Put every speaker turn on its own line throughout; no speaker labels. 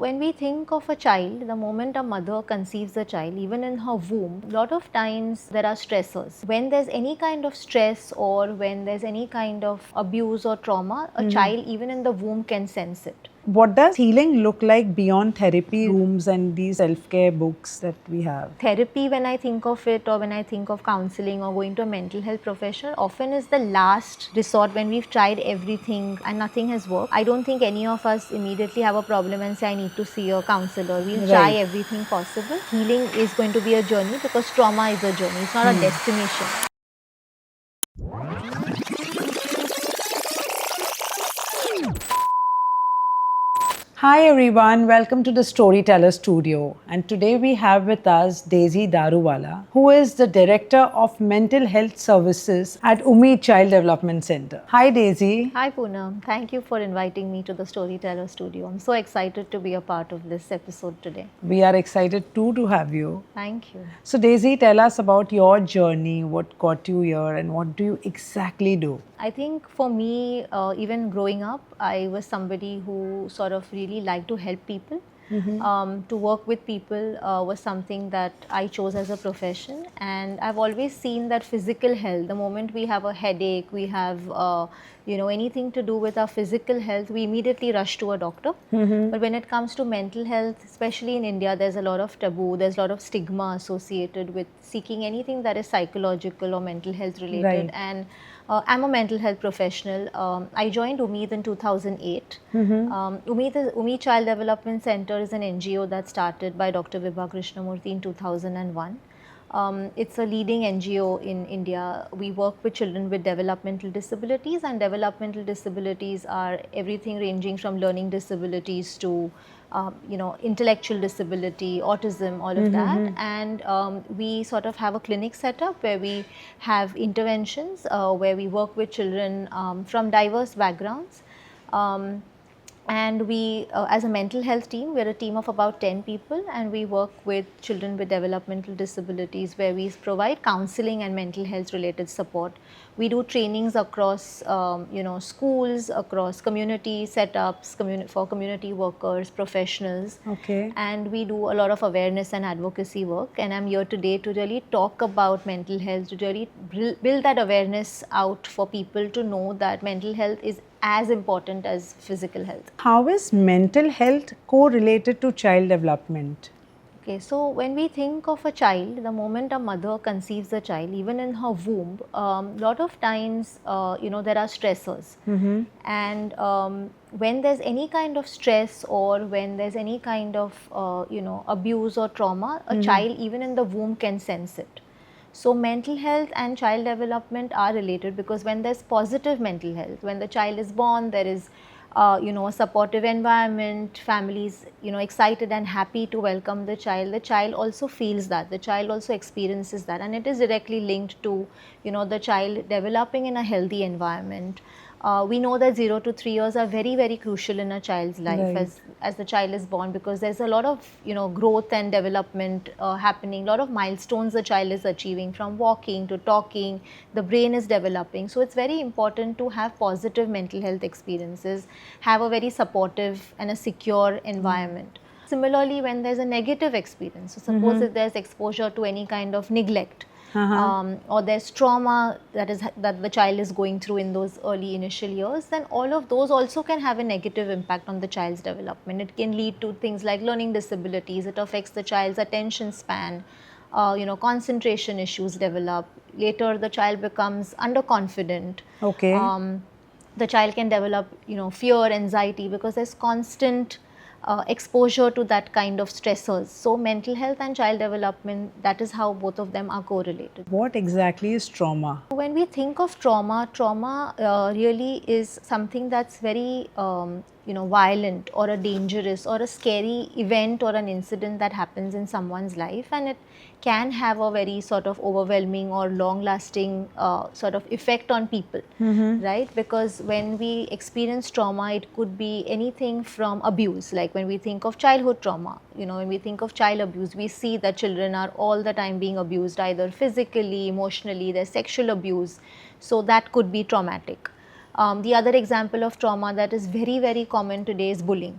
When we think of a child, the moment a mother conceives a child, even in her womb, a lot of times there are stressors. When there's any kind of stress or when there's any kind of abuse or trauma, a child, even in the womb, can sense it.
What does healing look like beyond therapy rooms and these self-care books that we have?
Therapy, when I think of it, or when I think of counseling or going to a mental health professional, often is the last resort when we've tried everything and nothing has worked. I don't think any of us immediately have a problem and say, I need to see a counselor. We'll try everything possible. Healing is going to be a journey because trauma is a journey, it's not a destination.
Hi everyone, welcome to the Storyteller Studio. And today we have with us Daisy Daruwala, who is the Director of Mental Health Services at Umeed Child Development Center. Hi Daisy.
Hi Poonam, thank you for inviting me to the Storyteller Studio. I'm so excited to be a part of this episode today.
We are excited too to have you.
Thank you.
So Daisy, tell us about your journey, what got you here and what do you exactly do?
I think for me, even growing up, I was somebody who sort of really liked to help people. To work with people was something that I chose as a profession, and I've always seen that physical health, the moment we have a headache, we have anything to do with our physical health, we immediately rush to a doctor. But when it comes to mental health, especially in India, there's a lot of taboo, there's a lot of stigma associated with seeking anything that is psychological or mental health related.
Right.
And I'm a mental health professional. I joined Umeed in 2008. Umeed Child Development Center is an NGO that started by Dr. Vibha Krishnamurthy in 2001. It's a leading NGO in India. We work with children with developmental disabilities, and developmental disabilities are everything ranging from learning disabilities to intellectual disability, autism, all of that. And we sort of have a clinic set up where we have interventions, where we work with children from diverse backgrounds. And we, as a mental health team, we're a team of about 10 people, and we work with children with developmental disabilities where we provide counseling and mental health related support. We do trainings across, schools, across community setups, for community workers, professionals.
Okay.
And we do a lot of awareness and advocacy work. And I'm here today to really talk about mental health, to really build that awareness out for people to know that mental health is as important as physical health.
How is mental health correlated to child development?
Okay, so when we think of a child, the moment a mother conceives a child, even in her womb, a lot of times, there are stressors. And when there's any kind of stress or when there's any kind of, abuse or trauma, a child, even in the womb, can sense it. So mental health and child development are related because when there's positive mental health, when the child is born, there is a supportive environment, families excited and happy to welcome the child also feels that, the child also experiences that, and it is directly linked to the child developing in a healthy environment. We know that 0 to 3 years are very, very crucial in a child's life.
Right.
As the child is born, because there's a lot of growth and development happening, a lot of milestones the child is achieving, from walking to talking, the brain is developing. So it's very important to have positive mental health experiences, have a very supportive and a secure environment. Similarly, when there's a negative experience, so suppose if there's exposure to any kind of neglect, or there's trauma that the child is going through in those early initial years, then all of those also can have a negative impact on the child's development. It can lead to things like learning disabilities. It affects the child's attention span. Concentration issues develop. Later, the child becomes underconfident.
Okay.
The child can develop, fear, anxiety, because there's constant exposure to that kind of stressors. So mental health and child development, that is how both of them are correlated.
What exactly is trauma?
When we think of trauma really is something that's very violent or a dangerous or a scary event or an incident that happens in someone's life, and it can have a very sort of overwhelming or long lasting sort of effect on people, right? Because when we experience trauma, it could be anything from abuse, like when we think of childhood trauma, when we think of child abuse, we see that children are all the time being abused, either physically, emotionally, there's sexual abuse. So that could be traumatic. The other example of trauma that is very, very common today is bullying.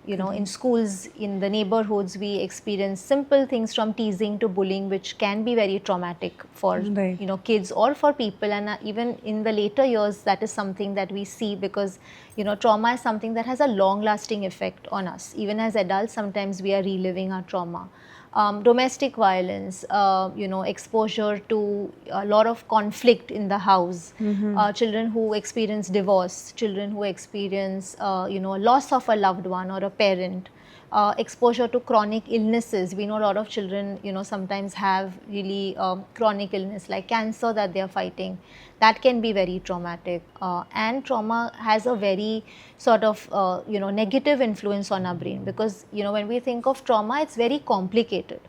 in schools, in the neighborhoods, we experience simple things from teasing to bullying, which can be very traumatic for
Right.
kids or for people. And even in the later years, that is something that we see, because trauma is something that has a long lasting effect on us. Even as adults, sometimes we are reliving our trauma. Domestic violence, exposure to a lot of conflict in the house, children who experience divorce, children who experience, loss of a loved one or a parent, exposure to chronic illnesses. We know a lot of children, sometimes have really chronic illness like cancer that they are fighting. That can be very traumatic. And trauma has a very sort of, negative influence on our brain, because, when we think of trauma, it's very complicated.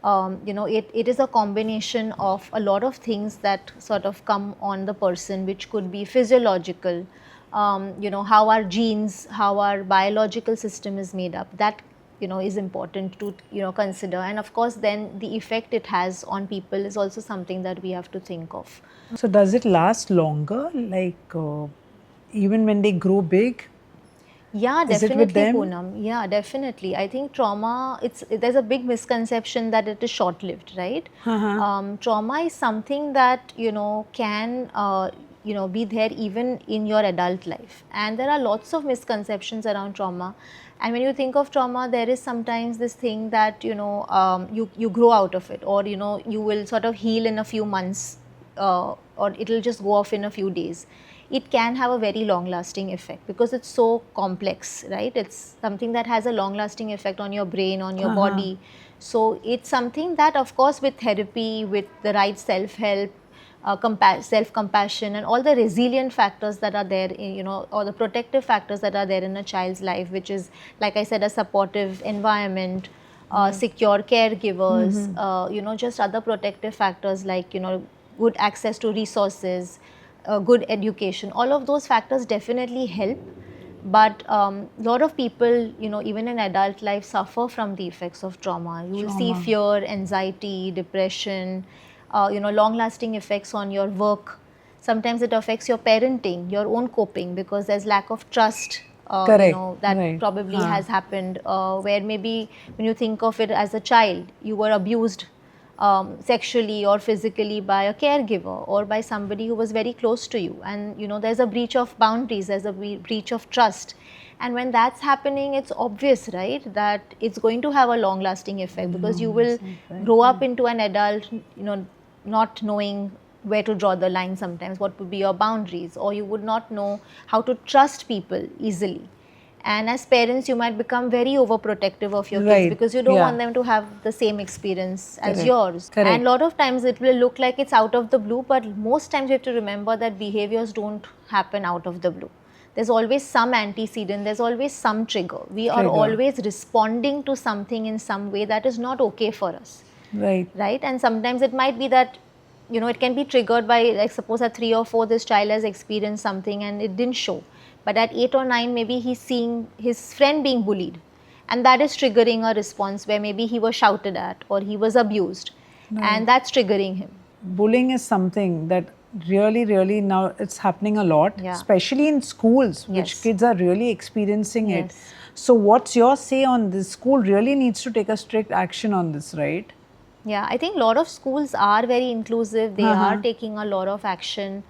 It is a combination of a lot of things that sort of come on the person, which could be physiological, how our genes, how our biological system is made up. That is important to consider. And of course, then the effect it has on people is also something that we have to think of.
So does it last longer, like even when they grow big?
Yeah,
Is it with
definitely,
them?
Poonam. Yeah, definitely. I think trauma, there's a big misconception that it is short-lived, right? Trauma is something that, can, be there even in your adult life. And there are lots of misconceptions around trauma. And when you think of trauma, there is sometimes this thing that, you grow out of it, or, you will sort of heal in a few months, or it'll just go off in a few days. It can have a very long lasting effect because it's so complex, right? It's something that has a long lasting effect on your brain, on your body. So it's something that, of course, with therapy, with the right self-help, self-compassion, and all the resilient factors that are there, or the protective factors that are there in a child's life, which is, like I said, a supportive environment, secure caregivers, just other protective factors like, good access to resources, good education. All of those factors definitely help. But a lot of people, even in adult life, suffer from the effects of trauma. You will see fear, anxiety, depression, long-lasting effects on your work. Sometimes it affects your parenting, your own coping, because there's lack of trust. That probably has happened, where maybe when you think of it as a child, you were abused sexually or physically by a caregiver or by somebody who was very close to you, and there's a breach of boundaries, there's a breach of trust. And when that's happening, it's obvious, right, that it's going to have a long lasting effect, because you will grow up into an adult, not knowing where to draw the line sometimes, what would be your boundaries, or you would not know how to trust people easily. And as parents, you might become very overprotective of your kids, because you don't want them to have the same experience as yours. And a lot of times it will look like it's out of the blue, but most times you have to remember that behaviors don't happen out of the blue. There's always some antecedent, there's always some trigger. We are always responding to something in some way that is not okay for us. Right. And sometimes it might be that, it can be triggered by, like, suppose at 3 or 4, this child has experienced something and it didn't show. But at 8 or 9, maybe he's seeing his friend being bullied. And that is triggering a response where maybe he was shouted at or he was abused. And that's triggering him.
Bullying is something that really now it's happening a lot, especially in schools, which kids are really experiencing it. So what's your say on this? School really needs to take a strict action on this, right?
Yeah, I think a lot of schools are very inclusive. They are taking a lot of action.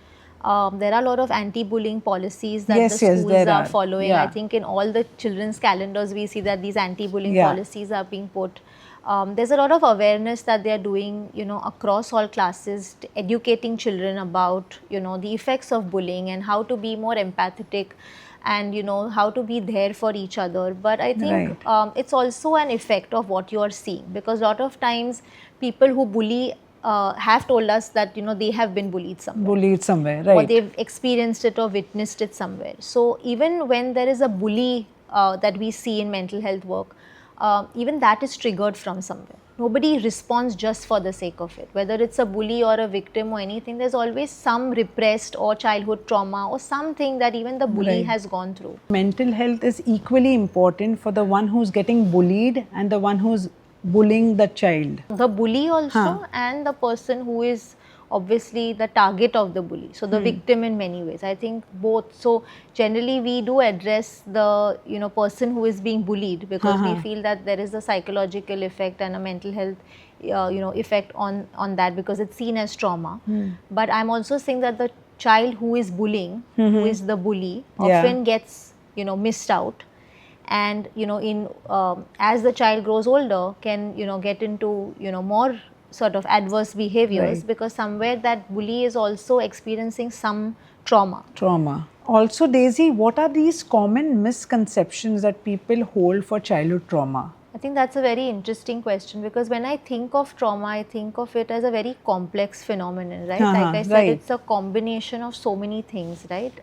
There are a lot of anti-bullying policies that the schools are following. I think in all the children's calendars, we see that these anti-bullying policies are being put. There's a lot of awareness that they are doing, across all classes, educating children about, the effects of bullying and how to be more empathetic and, how to be there for each other. But I think it's also an effect of what you are seeing, because a lot of times people who bully have told us that, they have been bullied somewhere. Or they've experienced it or witnessed it somewhere. So even when there is a bully that we see in mental health work, even that is triggered from somewhere. Nobody responds just for the sake of it. Whether it's a bully or a victim or anything, there's always some repressed or childhood trauma or something that even the bully has gone through.
Mental health is equally important for the one who's getting bullied and the one who's bullying the child.
The bully also and the person who is obviously the target of the bully, so the victim in many ways. I think both. So generally we do address the person who is being bullied, because we feel that there is a psychological effect and a mental health effect on that, because it's seen as trauma. But I'm also saying that the child who is bullying, who is the bully, often gets missed out, and in as the child grows older, can get into more sort of adverse behaviors, because somewhere that bully is also experiencing some trauma.
Also, Daisy, what are these common misconceptions that people hold for childhood trauma?
I think that's a very interesting question, because when I think of trauma, I think of it as a very complex phenomenon, right? Like I said, it's a combination of so many things, right?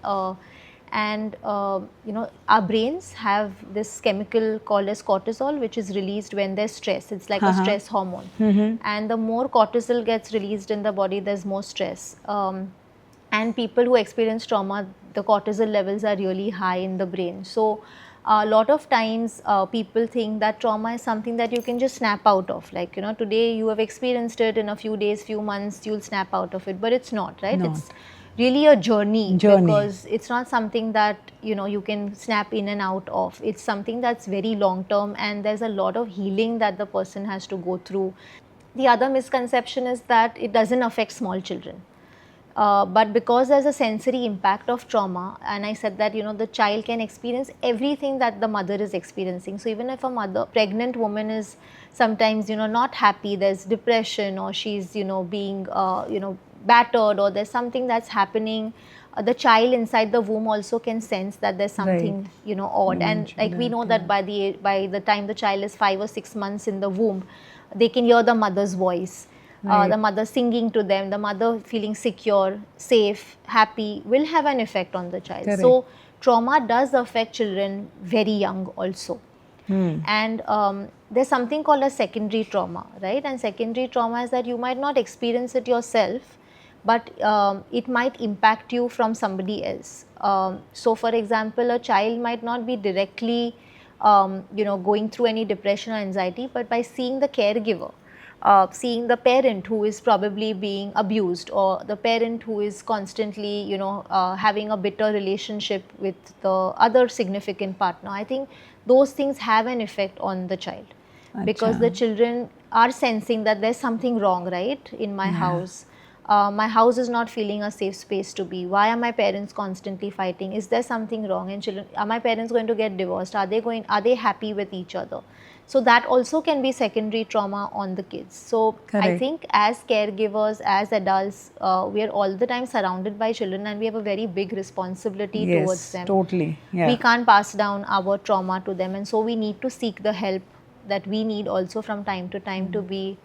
And our brains have this chemical called as cortisol, which is released when there's stress. It's like a stress hormone. And the more cortisol gets released in the body, there's more stress. And people who experience trauma, the cortisol levels are really high in the brain. So a lot of times people think that trauma is something that you can just snap out of. Like, today you have experienced it, in a few days, few months, you'll snap out of it. But it's not, right? It's really a journey, because it's not something that you can snap in and out of. It's something that's very long term, and there's a lot of healing that the person has to go through. The other misconception is that it doesn't affect small children. But because there's a sensory impact of trauma, and I said that the child can experience everything that the mother is experiencing. So even if a pregnant woman is sometimes not happy, there's depression, or she's being battered, or there's something that's happening, the child inside the womb also can sense that there's something odd. And like we know that by the time the child is 5 or 6 months in the womb, they can hear the mother's voice. The mother singing to them, the mother feeling secure, safe, happy, will have an effect on the child. So trauma does affect children very young also. And there's something called a secondary trauma, right? And secondary trauma is that you might not experience it yourself, but it might impact you from somebody else. So for example, a child might not be directly going through any depression or anxiety, but by seeing the caregiver, seeing the parent who is probably being abused, or the parent who is constantly having a bitter relationship with the other significant partner, I think those things have an effect on the child. Because the children are sensing that there's something wrong, right, in my house. My house is not feeling a safe space to be. Why are my parents constantly fighting? Is there something wrong? And children, are my parents going to get divorced? Are they happy with each other? So that also can be secondary trauma on the kids. So I think as caregivers, as adults, we are all the time surrounded by children, and we have a very big responsibility towards them.
Totally.
We can't pass down our trauma to them, and so we need to seek the help that we need also from time to time to be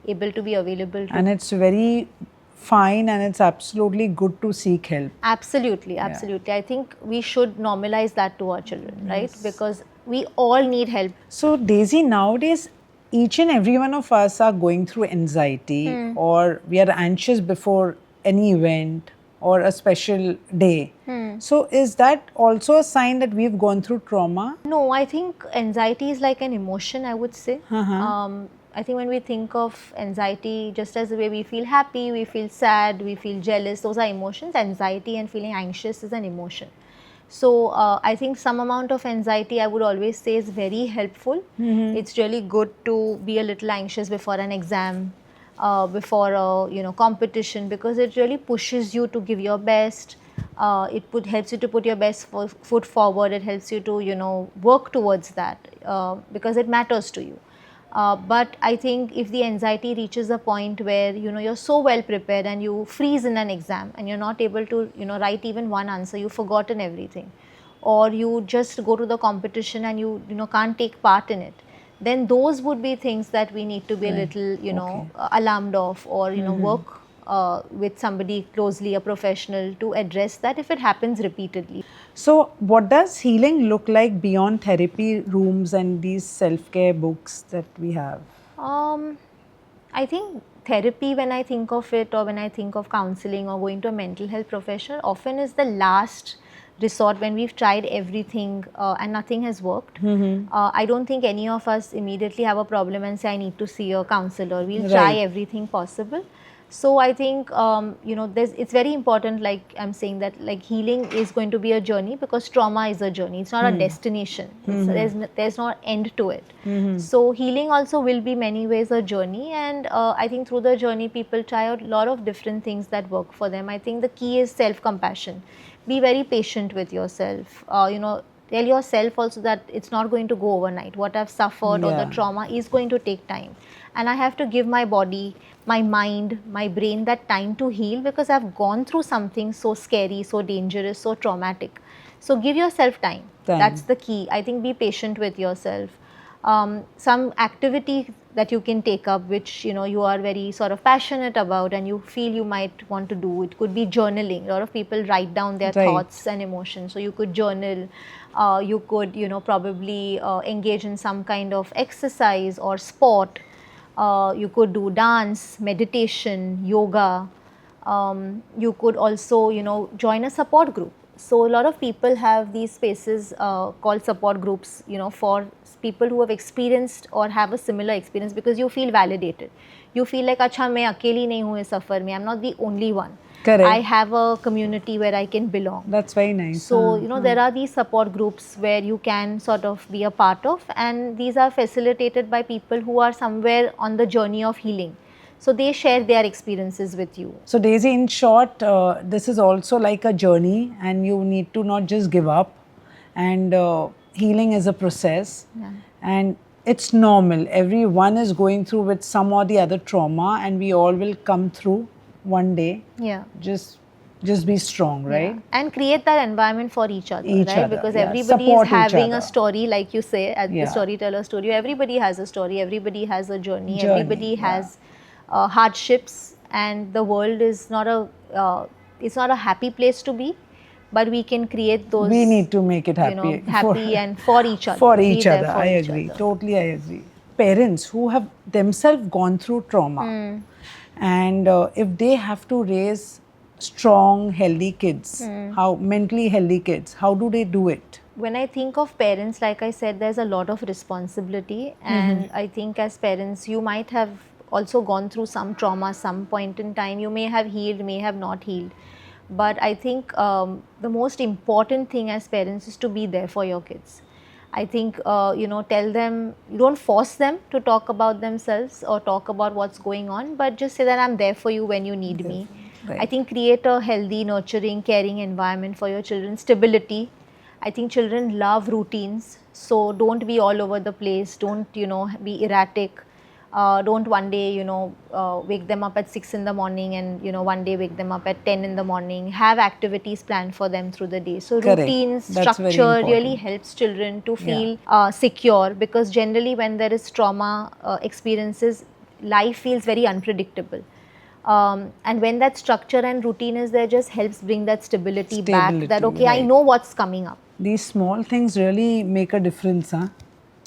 able to be available to.
And it's very fine, and it's absolutely good to seek help.
Absolutely. I think we should normalize that to our children, right? Because we all need help.
So Daisy, nowadays each and every one of us are going through anxiety, or we are anxious before any event or a special day. So is that also a sign that we've gone through trauma?
No, I think anxiety is like an emotion, I would say. I think when we think of anxiety, just as the way we feel happy, we feel sad, we feel jealous, those are emotions. Anxiety and feeling anxious is an emotion. So I think some amount of anxiety, I would always say, is very helpful. It's really good to be a little anxious before an exam, before a competition, because it really pushes you to give your best. It helps you to put your best foot forward. It helps you to work towards that, because it matters to you. But I think if the anxiety reaches a point where you're so well prepared and you freeze in an exam and you're not able to write even one answer, you've forgotten everything, or you just go to the competition and you can't take part in it, then those would be things that we need to be a little alarmed of, or work with somebody closely, a professional, to address that if it happens repeatedly.
So what does healing look like beyond therapy rooms and these self-care books that we have?
I think therapy, when I think of it, or when I think of counseling or going to a mental health professional, often is the last resort when we've tried everything and nothing has worked. I don't think any of us immediately have a problem and say, I need to see a counselor. We'll try everything possible. So I think it's very important, like I'm saying, that like healing is going to be a journey, because trauma is a journey. It's not a destination. There's no end to it. So healing also will be many ways a journey, and I think through the journey people try out a lot of different things that work for them. I think the key is self-compassion. Be very patient with yourself. Tell yourself also that it's not going to go overnight. What I've suffered or the
Yeah.
trauma is going to take time, and I have to give my body, my mind, my brain that time to heal, because I've gone through something so scary, so dangerous, so traumatic. So give yourself time.
Time.
That's the key. I think be patient with yourself. Some activity that you can take up, which you are very sort of passionate about and you feel you might want to do. It could be journaling. A lot of people write down their
Right.
thoughts and emotions, so you could journal. You could probably engage in some kind of exercise or sport. You could do dance, meditation, yoga. You could also join a support group. So a lot of people have these spaces called support groups, for people who have experienced or have a similar experience, because you feel validated. You feel like, acha, main akeli nahi hu is safar mein. I'm not the only one.
Correct.
I have a community where I can belong.
That's very nice.
So, there are these support groups where you can sort of be a part of, and these are facilitated by people who are somewhere on the journey of healing. So, they share their experiences with you.
So, Daisy, in short, this is also like a journey, and you need to not just give up. And healing is a process, and it's normal. Everyone is going through with some or the other trauma, and we all will come through one day.
Yeah.
Just be strong, right?
Yeah. And create that environment for each other,
Each
right?
other,
Because
yeah.
everybody
Support
is
each
having a
other.
story, like you say, at
Yeah.
the Storyteller Studio. Everybody has a story, everybody has a journey,
Journey,
everybody
yeah.
has hardships, and the world is not it's not a happy place to be, but we can create those.
We need to make it happy.
Happy and for each other.
For
Be
each
there
other,
for
I
each
agree.
other.
Totally, I agree. Parents who have themselves gone through trauma, and if they have to raise strong, healthy kids, how mentally healthy kids, how do they do it?
When I think of parents, like I said, there's a lot of responsibility, and I think as parents, you might have also gone through some trauma some point in time. You may have healed, may have not healed, but I think the most important thing as parents is to be there for your kids. I think tell them, you don't force them to talk about themselves or talk about what's going on, but just say that I'm there for you when you need me.
Right.
I think create a healthy, nurturing, caring environment for your children. Stability. I think children love routines, so don't be all over the place. Don't be erratic. Don't one day wake them up at 6 in the morning, and one day wake them up at 10 in the morning. Have activities planned for them through the day. So
Correct.
routines,
That's very
structure really
important.
helps children to feel secure, because generally when there is trauma experiences, life feels very unpredictable. And when that structure and routine is there, just helps bring that stability back, that
Stability,
I
right.
know what's coming up.
These small things really make a difference, huh?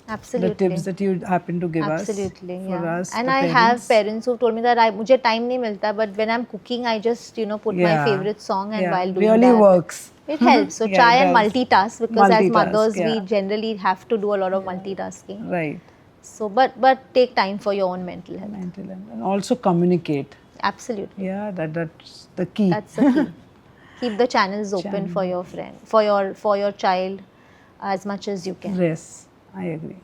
Absolutely.
The tips that you happen to give
Absolutely,
us, for
yeah.
us,
And
the
I
parents.
have parents who told me that मुझे time नहीं मिलता, but when I'm cooking, I just put my favorite song, and while doing
really
that,
works.
it helps. So
Yeah,
try
it
and
does.
multitask, because as
Multitask,
mothers
yeah.
we generally have to do a lot of multitasking.
Right.
So but take time for your own mental health.
Mental health. And also communicate.
Absolutely.
Yeah, that's the key.
That's the key. Keep the channels open for your friend, for your child, as much as you can.
Yes, I agree.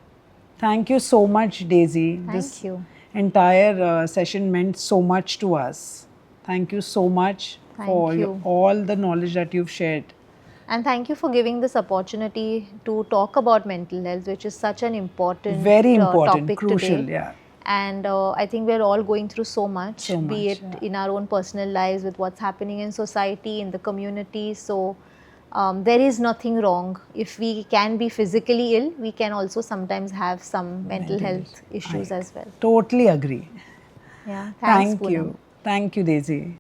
Thank you so much, Daisy.
Thank
This
you.
entire session meant so much to us. Thank you so much
Thank
for
you.
all the knowledge that you've shared.
And thank you for giving this opportunity to talk about mental health, which is such an important,
Very important,
topic
crucial,
today.
yeah.
And I think we're all going through so much,
So
be
much,
it
yeah.
in our own personal lives, with what's happening in society, in the community. So there is nothing wrong. If we can be physically ill, we can also sometimes have some mental health issues as well.
Totally agree.
Yeah.
Thank
Poonam.
you. Thank you, Daisy.